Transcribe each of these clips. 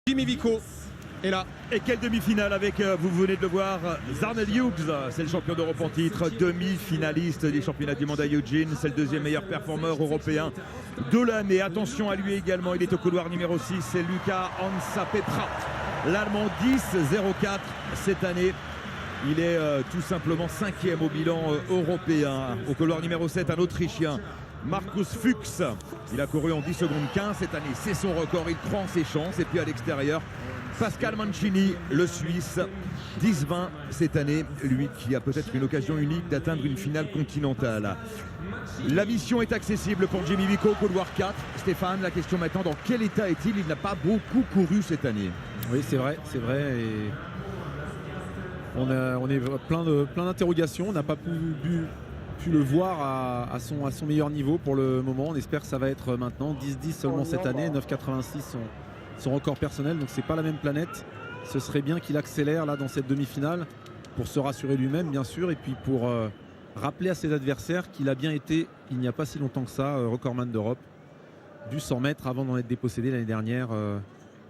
Jimmy Vico est là. Et quelle demi-finale avec, vous venez de le voir, Zharnel Hughes, c'est le champion d'Europe en titre, demi-finaliste des championnats du monde à Eugene, c'est le deuxième meilleur performeur européen de l'année. Attention à lui également, il est au couloir numéro 6, c'est Luca Hansa Petra, l'Allemand 10-04 cette année. Il est tout simplement 5e au bilan européen. Au couloir numéro 7, un Autrichien, Markus Fuchs. Il a couru en 10 secondes 15 cette année, c'est son record, il croit en ses chances. Et puis à l'extérieur, Pascal Mancini, le Suisse, 10-20 cette année, lui qui a peut-être une occasion unique d'atteindre une finale continentale. La mission est accessible pour Jimmy Vico, couloir 4. Stéphane, la question maintenant, dans quel état est-il? Il n'a pas beaucoup couru cette année. Oui, c'est vrai. Et on est plein d'interrogations. On n'a pas pu le voir à son meilleur niveau pour le moment. On espère que ça va être maintenant. 10-10 seulement cette année, 9,86 son record personnel, donc c'est pas la même planète. Ce serait bien qu'il accélère là dans cette demi-finale pour se rassurer lui-même bien sûr, et puis pour rappeler à ses adversaires qu'il a bien été il n'y a pas si longtemps que ça recordman d'Europe du 100 mètres avant d'en être dépossédé l'année dernière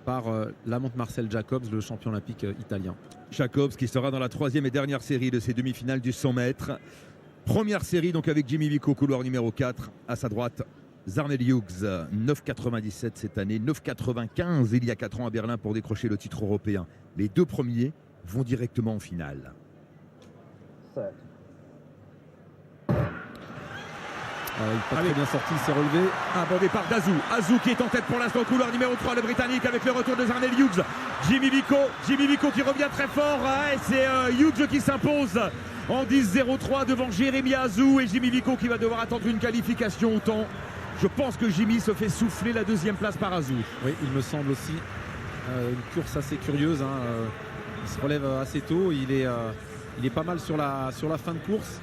par la montre Marcel Jacobs, le champion olympique italien. Jacobs qui sera dans la troisième et dernière série de ces demi-finales du 100 mètres. Première série donc avec Jimmy Vico, couloir numéro 4, à sa droite Zharnel Hughes, 9,97 cette année, 9,95 il y a 4 ans à Berlin pour décrocher le titre européen. Les deux premiers vont directement en finale. Il pas très bien sorti, il s'est relevé. Un bon départ d'Azou. Azou qui est en tête pour l'instant, couloir numéro 3, le Britannique avec le retour de Zharnel Hughes. Jimmy Vico qui revient très fort. Et c'est Hughes qui s'impose en 10-03 devant Jérémy Azou. Et Jimmy Vico qui va devoir attendre une qualification autant. Je pense que Jimmy se fait souffler la deuxième place par Azou. Oui, il me semble aussi. Une course assez curieuse. Il se relève assez tôt. Il est pas mal sur la fin de course.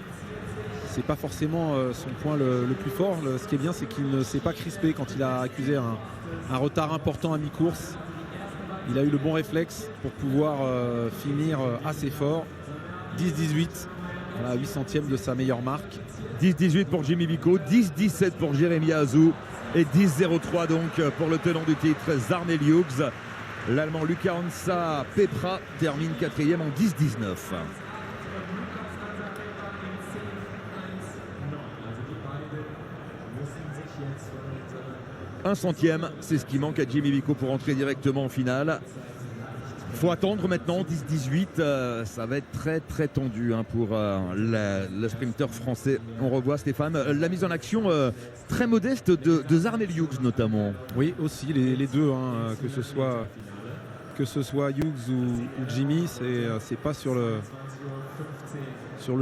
C'est pas forcément son point le plus fort. Ce qui est bien, c'est qu'il ne s'est pas crispé quand il a accusé un retard important à mi-course. Il a eu le bon réflexe pour pouvoir finir assez fort. 10-18, à la 800e de sa meilleure marque. 10-18 pour Jimmy Vico, 10-17 pour Jérémy Azou et 10-03 donc pour le tenant du titre Zharnel Hughes. L'Allemand Luca Hansa Petra termine 4e en 10-19. Un centième, c'est ce qui manque à Jimmy Vico pour entrer directement en finale. Il faut attendre maintenant, 10-18, ça va être très très tendu pour le sprinter français. On revoit Stéphane, la mise en action très modeste de Zharnel Hughes notamment. Oui aussi, les deux, que ce soit Hughes ou Jimmy, c'est pas sur le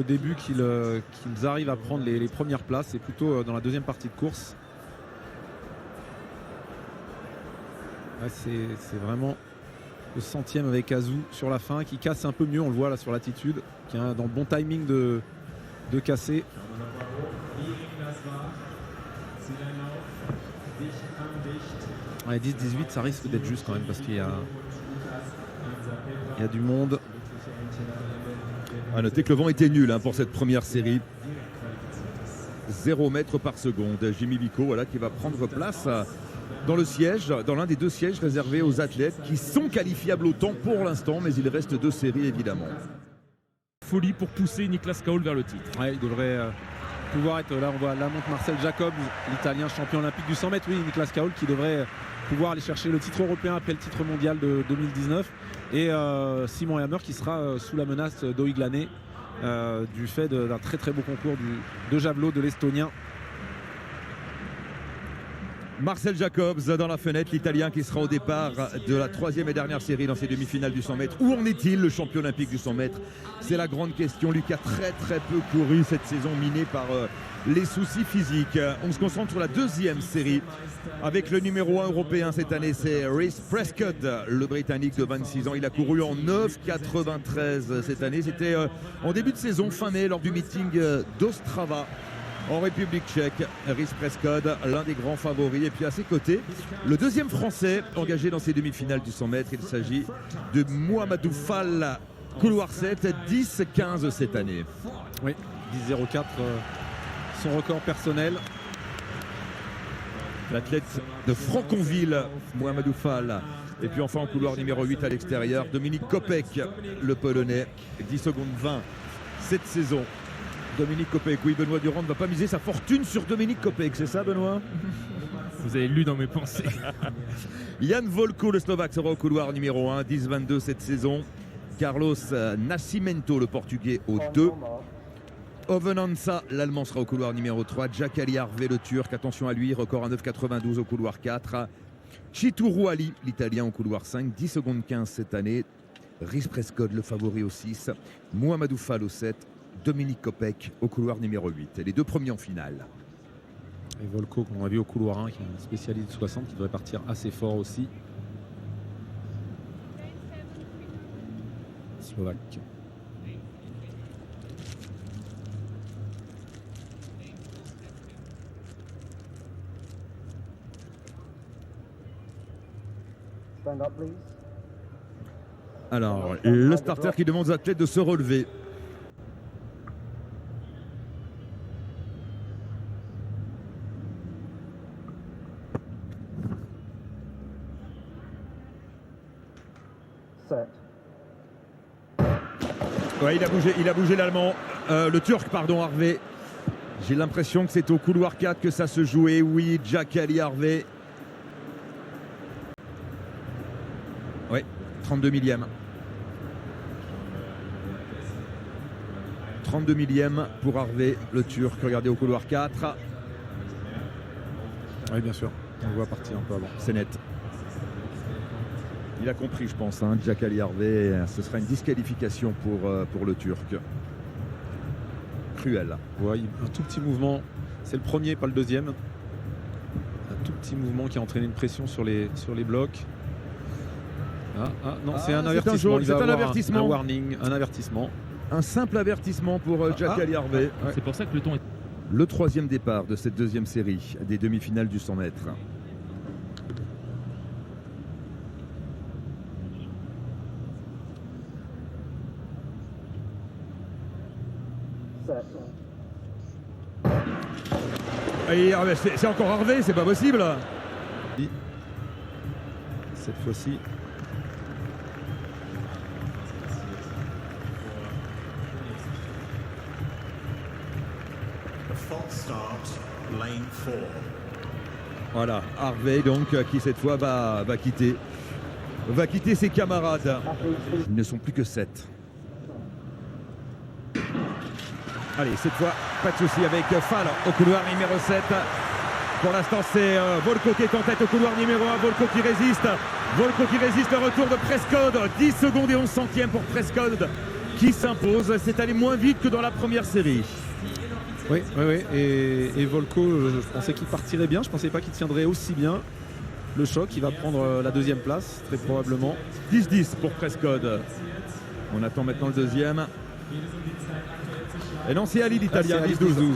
début qu'ils arrivent à prendre les premières places, c'est plutôt dans la deuxième partie de course. Ouais, c'est vraiment le centième avec Azou sur la fin qui casse un peu mieux, on le voit là sur l'attitude, qui est dans le bon timing de casser. Ouais, 10-18 ça risque d'être juste quand même parce qu'il y a du monde. À noter que le vent était nul pour cette première série. 0 mètres par seconde. Jimmy Vico qui va prendre place dans le siège, dans l'un des deux sièges réservés aux athlètes qui sont qualifiables au temps pour l'instant, mais il reste 2 séries évidemment. Folie pour pousser Niklas Kaul vers le titre. Ouais, il devrait pouvoir être là. On voit la montre Marcel Jacobs, l'italien champion olympique du 100 mètres. Oui, Niklas Kaul qui devrait pouvoir aller chercher le titre européen après le titre mondial de 2019. Et Simon Hammer qui sera sous la menace d'Oig Lané du fait d'un très très beau concours de javelot de l'Estonien. Marcel Jacobs dans la fenêtre, l'Italien qui sera au départ de la troisième et dernière série dans ces demi-finales du 100 mètres. Où en est-il, le champion olympique du 100 mètres? C'est la grande question. Lui qui a très très peu couru cette saison, miné par les soucis physiques. On se concentre sur la deuxième série avec le numéro 1 européen cette année, c'est Rhys Prescott, le Britannique de 26 ans. Il a couru en 9,93 cette année. C'était en début de saison, fin mai, lors du meeting d'Ostrava en République tchèque. Rhys Prescott, l'un des grands favoris. Et puis à ses côtés, le deuxième français engagé dans ces demi-finales du 100 mètres. Il s'agit de Mohamedou Fall, couloir 7, 10-15 cette année. Oui, 10-04, son record personnel. l'athlète de Franconville, Mohamedou Fall. Et puis enfin en couloir numéro 8 à l'extérieur, Dominik Kopek, le Polonais, 10 secondes 20 cette saison. Dominik Kopek, oui, Benoît Durand ne va pas miser sa fortune sur Dominik Kopek, c'est ça Benoît? Vous avez lu dans mes pensées. Jan Volko, le Slovaque, sera au couloir numéro 1, 10-22 cette saison. Carlos Nascimento, le Portugais, au 2. Ovenansa, l'Allemand, sera au couloir numéro 3. Jacques-Ali Harvey, le Turc, attention à lui, record à 9,92 au couloir 4. Chituru Ali, l'Italien, au couloir 5, 10 secondes 15 cette année. Rhys Prescott, le favori au 6. Mohamedou Fall au 7. Dominik Kopek au couloir numéro 8. Et les deux premiers en finale. Et Volko, qu'on a vu au couloir 1, qui est un spécialiste de 60, qui devrait partir assez fort aussi. Slovaque. Alors, le starter qui demande aux athlètes de se relever. Ouais, il a bougé l'Allemand, le Turc, pardon, Harvey. J'ai l'impression que c'est au couloir 4 que ça se jouait. Oui, Jacques-Ali Harvey. Oui, 32 millième. 32 millième pour Harvey, le Turc. Regardez au couloir 4. Oui, bien sûr. On le voit partir un peu avant. C'est net. Il a compris, je pense, hein, Jacques-Ali Harvey. Ce sera une disqualification pour le Turc. Cruel. Ouais, un tout petit mouvement. C'est le premier, pas le deuxième. Un tout petit mouvement qui a entraîné une pression sur les blocs. Non, c'est un avertissement. C'est un avertissement. Un warning, un avertissement. Un simple avertissement pour Jacques-Ali Harvey. Ouais. C'est pour ça que le ton est... Le troisième départ de cette deuxième série des demi-finales du 100 mètres. C'est encore Harvey, c'est pas possible. Cette fois-ci. Voilà, Harvey donc qui cette fois va quitter ses camarades. Ils ne sont plus que 7. Allez, cette fois, pas de souci avec Fall au couloir numéro 7. Pour l'instant, c'est Volko qui est en tête au couloir numéro 1. Volko qui résiste. Le retour de Prescott. 10 secondes et 11 centièmes pour Prescott qui s'impose. C'est allé moins vite que dans la première série. Oui. Et Volko, je pensais qu'il partirait bien. Je ne pensais pas qu'il tiendrait aussi bien le choc. Il va prendre la deuxième place, très probablement. 10-10 pour Prescott. On attend maintenant le deuxième. Et non, c'est Ali l'Italien, 10-12.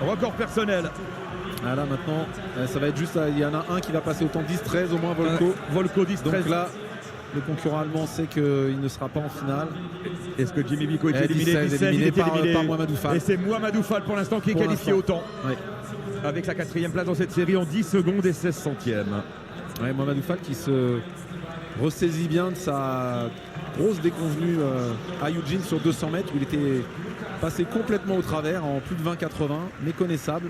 Record personnel. Ah là maintenant, ça va être juste, il y en a un qui va passer autant 10-13 au moins, Volko. Volko 10-13. Donc là, le concurrent allemand sait qu'il ne sera pas en finale. Est-ce que Jimmy Biko est éliminé? 16, éliminé par Mohamedou Fall. Et c'est Mohamedou Fall pour l'instant qui est qualifié au temps. Oui. Avec sa 4e place dans cette série en 10 secondes et 16 centièmes. Ouais, Mohamedou Fall qui se ressaisit bien de sa grosse déconvenue à Eugene sur 200 mètres où il était passé complètement au travers en plus de 20,80, méconnaissable.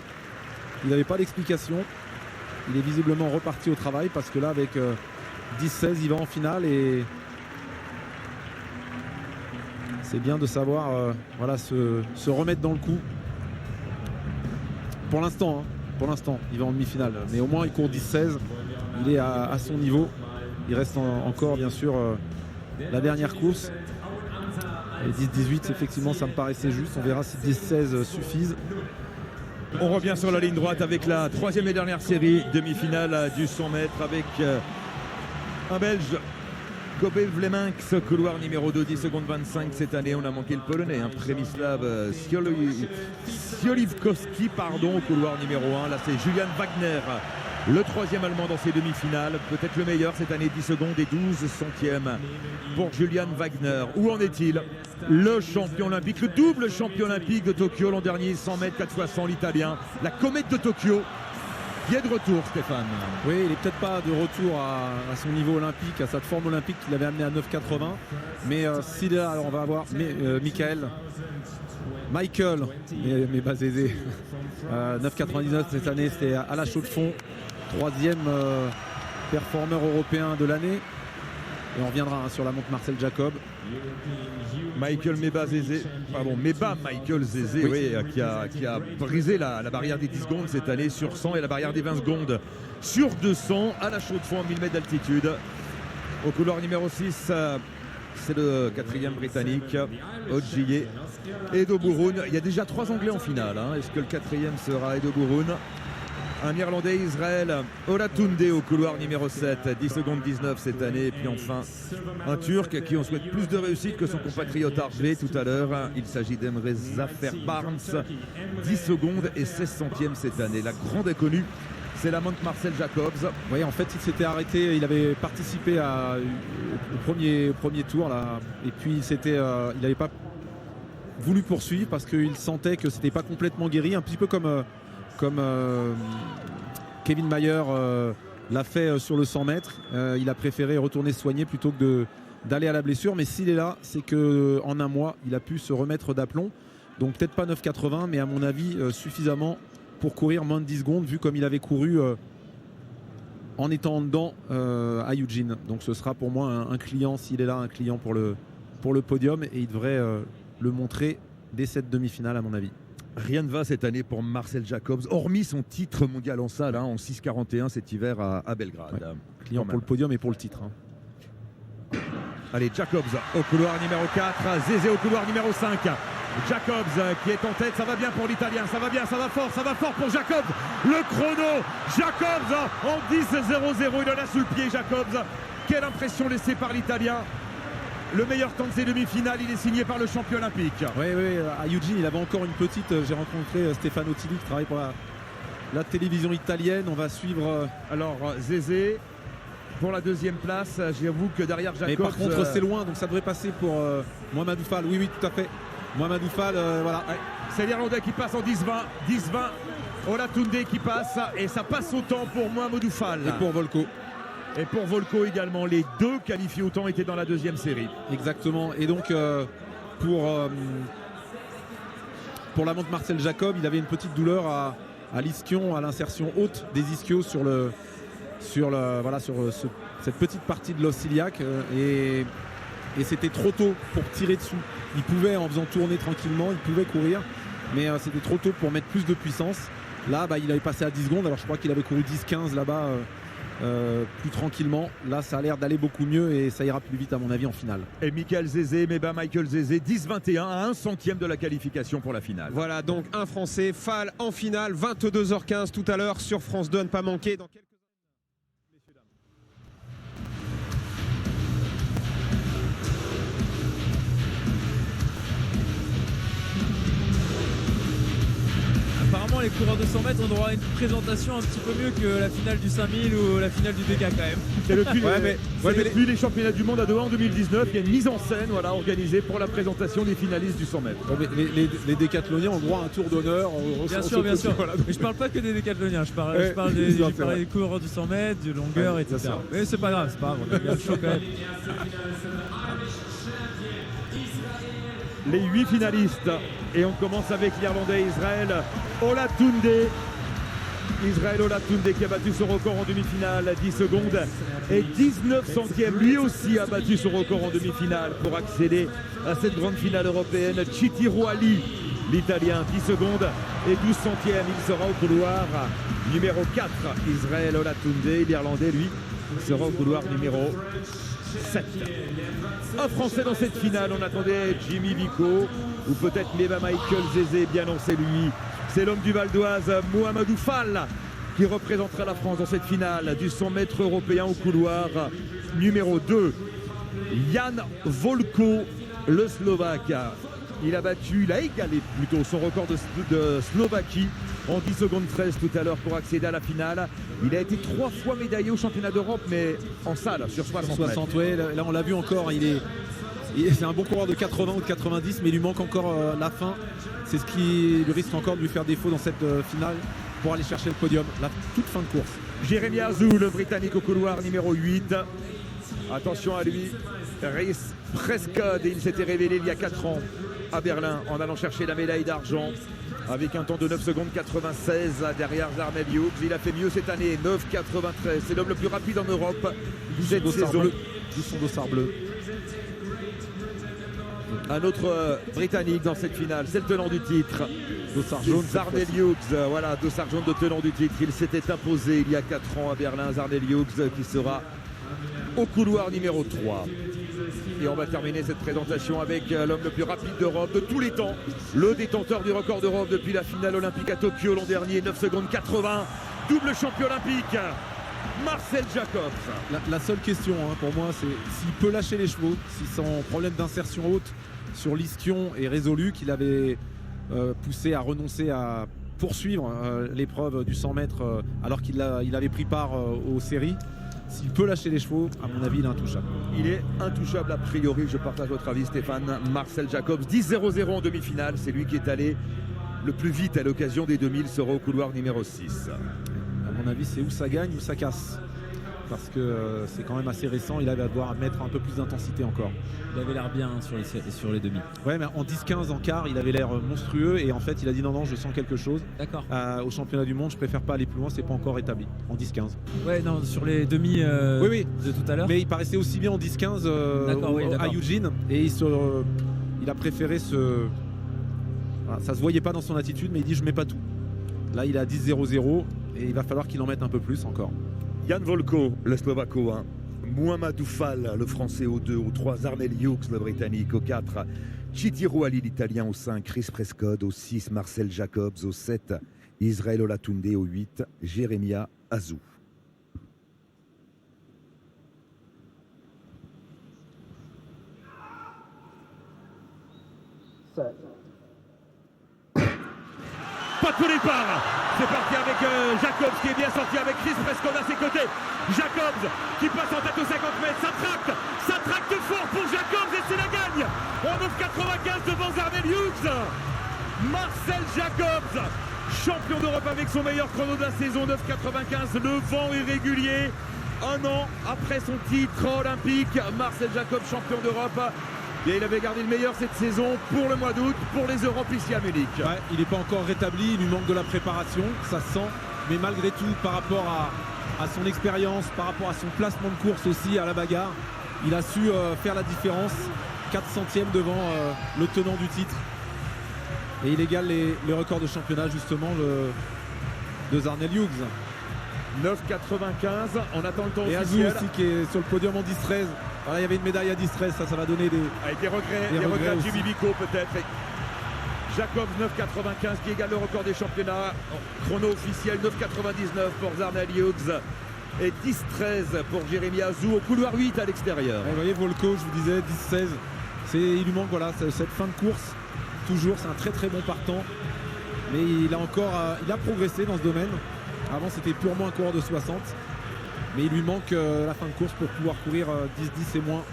Il n'avait pas d'explication. Il est visiblement reparti au travail parce que là avec 10-16 il va en finale et c'est bien de savoir voilà, se remettre dans le coup. Pour l'instant, il va en demi-finale, mais au moins il court 10-16, il est à son niveau. Il reste encore bien sûr la dernière course. Et 10-18, effectivement, ça me paraissait juste. On verra si 10-16 suffisent. On revient sur la ligne droite avec la 3e et dernière série, demi-finale du 100 mètres avec un Belge, Kobe Vleminx, couloir numéro 2, 10 secondes 25 cette année. On a manqué le Polonais, hein, Przemysław Siolivkowski, au couloir numéro 1. Là, c'est Julian Wagner, le 3e Allemand dans ces demi-finales. Peut-être le meilleur cette année, 10 secondes et 12 centièmes pour Julian Wagner. Où en est-il? Le champion olympique, le double champion olympique de Tokyo l'an dernier, 100 mètres, 4x100, l'Italien, la comète de Tokyo. qui est de retour, Stéphane. Oui, il n'est peut-être pas de retour à son niveau olympique, à sa forme olympique qu'il avait amené à 9,80. Mais s'il est là, alors on va avoir Michael, mais pas Zézé. 9,99 cette année, c'était à la chaux de fond. 3e performeur européen de l'année. Et on reviendra sur la montre Marcel Jacob. Michael Michael Zézé, oui, qui a brisé la barrière des 10 secondes cette année sur 100 et la barrière des 20 secondes sur 200 à la chaux de fond à 1000 mètres d'altitude. Au couloir numéro 6, c'est le 4e britannique, Ogier Edo Bouroun. Il y a déjà 3 Anglais en finale. Est-ce que le 4e sera Edo Bouroun? Un Irlandais, Israël Olatunde au couloir numéro 7, 10 secondes 19 cette année. Et puis enfin, un Turc à qui on souhaite plus de réussite que son compatriote Arjé tout à l'heure. Il s'agit d'Emre Zafer Barnes, 10 secondes et 16 centièmes cette année. La grande inconnue, c'est la montre Marcel Jacobs. Oui, en fait, il s'était arrêté, il avait participé au premier tour, là, et puis il n'avait pas voulu poursuivre parce qu'il sentait que c'était pas complètement guéri, un petit peu comme Kevin Mayer l'a fait sur le 100 mètres. Il a préféré retourner se soigner plutôt que d'aller à la blessure. Mais s'il est là, c'est qu'en un mois, il a pu se remettre d'aplomb. Donc peut-être pas 9,80, mais à mon avis, suffisamment pour courir moins de 10 secondes, vu comme il avait couru en étant dedans à Eugene. Donc ce sera pour moi un client, s'il est là, un client pour le podium. Et il devrait le montrer dès cette demi-finale, à mon avis. Rien ne va cette année pour Marcel Jacobs, hormis son titre mondial en salle en 6,41 cet hiver à Belgrade. Ouais. Client pour le podium et pour le titre. Allez, Jacobs au couloir numéro 4, Zézé au couloir numéro 5. Jacobs qui est en tête, ça va bien pour l'Italien, ça va bien, ça va fort pour Jacobs. Le chrono, Jacobs en 10,00, il en a sous le pied Jacobs. Quelle impression laissée par l'Italien. Le meilleur temps de ces demi-finales, il est signé par le champion olympique. Oui, à Eugene, il avait encore une petite. J'ai rencontré Stefano Tilli qui travaille pour la télévision italienne. On va suivre. Alors, Zézé pour la 2e place. J'avoue que derrière Jacobs. Mais par contre, c'est loin, donc ça devrait passer pour Mohamedou Fall. Oui, tout à fait. Mohamedou Fall, voilà. Ouais, c'est l'Irlandais qui passe en 10-20. 10-20. Olatunde qui passe. Et ça passe au temps pour Mohamedou Fall. Et pour Volko. Et pour Volko également, les 2 qualifiés au temps étaient dans la 2e série. Exactement. Et donc pour la montre Marcel Jacob, il avait une petite douleur à l'ischion, à l'insertion haute des ischios sur cette petite partie de l'os iliaque. Et c'était trop tôt pour tirer dessus. Il pouvait, en faisant tourner tranquillement, il pouvait courir, mais c'était trop tôt pour mettre plus de puissance. Là, il avait passé à 10 secondes. Alors je crois qu'il avait couru 10-15 là-bas. Plus tranquillement, là ça a l'air d'aller beaucoup mieux et ça ira plus vite à mon avis en finale. Et Michael Zézé, Michael Zézé, 10-21 à 1 centième de la qualification pour la finale. Voilà donc un Français, Fall en finale, 22h15 tout à l'heure sur France 2, à ne pas manquer dans quelques... Apparemment, les coureurs de 100 mètres, on aura une présentation un petit peu mieux que la finale du 5000 ou la finale du DK quand même. C'est depuis les championnats du monde à Doha en 2019, il y a une mise en scène organisée pour la présentation des finalistes du 100 mètres. Les décathloniens ont droit à un tour d'honneur. Bien sûr. Voilà. Mais je parle pas que des décathloniens, je parle des coureurs du 100 mètres, de longueur, etc. Mais c'est pas grave, on a bien le show quand même. Les 8 finalistes et on commence avec l'Irlandais Israël Olatunde. Israël Olatunde qui a battu son record en demi-finale à 10 secondes et 19 centièmes. Lui aussi a battu son record en demi-finale pour accéder à cette grande finale européenne. Chitiru Ali, l'Italien, 10 secondes et 12 centièmes. Il sera au couloir numéro 4. Israël Olatunde, l'Irlandais, lui, sera au couloir numéro 7. Un Français dans cette finale, on attendait Jimmy Vico ou peut-être Michael Zézé, bien non c'est lui. C'est l'homme du Val d'Oise, Mohamedou Fall, qui représentera la France dans cette finale du 100 mètres européen au couloir numéro 2. Jan Volko, le Slovaque. Il a égalé plutôt son record de Slovaquie en 10 secondes 13 tout à l'heure pour accéder à la finale. Il a été 3 fois médaillé au championnat d'Europe, mais en salle, sur 60 mètres. Ouais, là on l'a vu encore, c'est un bon coureur de 80 ou de 90, mais il lui manque encore la fin. C'est ce qui lui risque encore de lui faire défaut dans cette finale. pour aller chercher le podium, la toute fin de course. Jérémy Azou, le Britannique au couloir numéro 8. Attention à lui, Rhys Prescott, et il s'était révélé il y a 4 ans à Berlin en allant chercher la médaille d'argent avec un temps de 9 secondes 96 derrière Zarnel Hughes. Il a fait mieux cette année, 9,93. C'est l'homme le plus rapide en Europe cette saison. D'où son dossard bleu. Un autre Britannique dans cette finale, c'est le tenant du titre. Dossard jaune. Zarnel Hughes, voilà, dossard jaune de tenant du titre. Il s'était imposé il y a 4 ans à Berlin. Zarnel Hughes qui sera au couloir numéro 3. Et on va terminer cette présentation avec l'homme le plus rapide d'Europe de tous les temps, le détenteur du record d'Europe depuis la finale olympique à Tokyo l'an dernier, 9 secondes 80, double champion olympique, Marcel Jacobs. La seule question pour moi, c'est s'il peut lâcher les chevaux, si son problème d'insertion haute sur l'ischion est résolu, qu'il avait poussé à renoncer à poursuivre l'épreuve du 100 mètres alors qu'il avait pris part aux séries. S'il peut lâcher les chevaux, à mon avis, il est intouchable. Il est intouchable a priori, je partage votre avis Stéphane. Marcel Jacobs, 10-0-0 en demi-finale, c'est lui qui est allé le plus vite à l'occasion des 2000, sera au couloir numéro 6. À mon avis, c'est où ça gagne ou ça casse. Parce que c'est quand même assez récent, il avait à devoir mettre un peu plus d'intensité encore. Il avait l'air bien sur les demi. Ouais, mais en 10-15 en quart, il avait l'air monstrueux et en fait, il a dit non, je sens quelque chose. D'accord. Au championnat du monde, je préfère pas aller plus loin, c'est pas encore établi. En 10-15. Ouais, non, sur les demi oui. de tout à l'heure. Mais il paraissait aussi bien en 10-15 à Eugene et il a préféré se. Voilà, ça se voyait pas dans son attitude, mais il dit je mets pas tout. Là, il est à 10-0-0 et il va falloir qu'il en mette un peu plus encore. Jan Volko, le Slovako, Mouhamadou Fall, le Français au 2, au 3, Zarnel Hughes, le Britannique au 4, Chitiro Ali, l'Italien au 5, Rhys Prescott au 6, Marcel Jacobs au 7, Israël Olatunde au 8, Jérémia Azou. Pas de départ. C'est parti avec Jacobs qui est bien sorti avec Rhys Prescott à ses côtés. Jacobs qui passe en tête aux 50 mètres. Ça tracte fort pour Jacobs et c'est la gagne. En 9,95 devant Zarnel Hughes. Marcel Jacobs, champion d'Europe avec son meilleur chrono de la saison, 9,95. Le vent est régulier. Un an après son titre olympique, Marcel Jacobs, champion d'Europe. Et il avait gardé le meilleur cette saison pour le mois d'août, pour les Europes ici à Munich. Ouais, il n'est pas encore rétabli, il lui manque de la préparation, ça se sent. Mais malgré tout, par rapport à son expérience, par rapport à son placement de course aussi, à la bagarre, il a su faire la différence. 4 centièmes devant le tenant du titre. Et il égale les records de championnat justement de Zarnel Hughes. 9,95, on attend le temps et officiel. Azou aussi qui est sur le podium en 10-13. Voilà, il y avait une médaille à 10-13, ça va donner des regrets de Jimmy Vico peut-être. Jacobs 9,95 qui égale le record des championnats. Chrono officiel 9,99 pour Zarnel Hughes et 10,13 pour Jérémy Azou au couloir 8 à l'extérieur. Vous voyez Volko, je vous disais 10-16. Il lui manque cette fin de course. Toujours, c'est un très très bon partant. Mais il a progressé dans ce domaine. Avant c'était purement un coureur de 60. Mais il lui manque la fin de course pour pouvoir courir 10-10 et moins.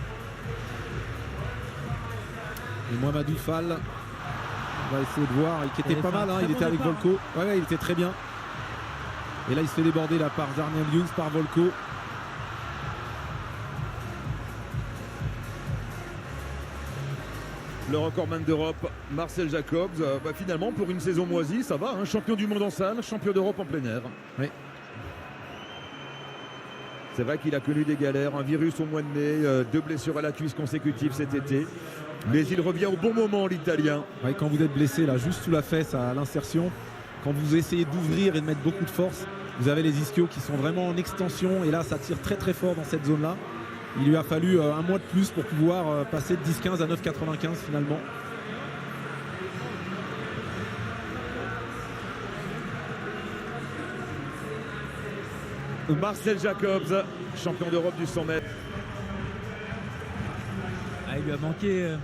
Et Mouhamadou Fall, on va essayer de voir, qui était pas mal, il était avec Volko. Ouais, il était très bien. Et là il se fait déborder là, par Zarnel Hughes, par Volko. Le recordman d'Europe, Marcel Jacobs, finalement pour une saison moisie, ça va, champion du monde en salle, champion d'Europe en plein air. Oui. C'est vrai qu'il a connu des galères, un virus au mois de mai, 2 blessures à la cuisse consécutives cet été. Mais il revient au bon moment, l'Italien. Ouais, quand vous êtes blessé là, juste sous la fesse à l'insertion, quand vous essayez d'ouvrir et de mettre beaucoup de force, vous avez les ischios qui sont vraiment en extension et là ça tire très très fort dans cette zone-là. Il lui a fallu un mois de plus pour pouvoir passer de 10-15 à 9,95 finalement. Marcel Jacobs, champion d'Europe du 100 mètres. Il lui a manqué.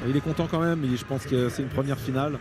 Il est content quand même, je pense que c'est une première finale.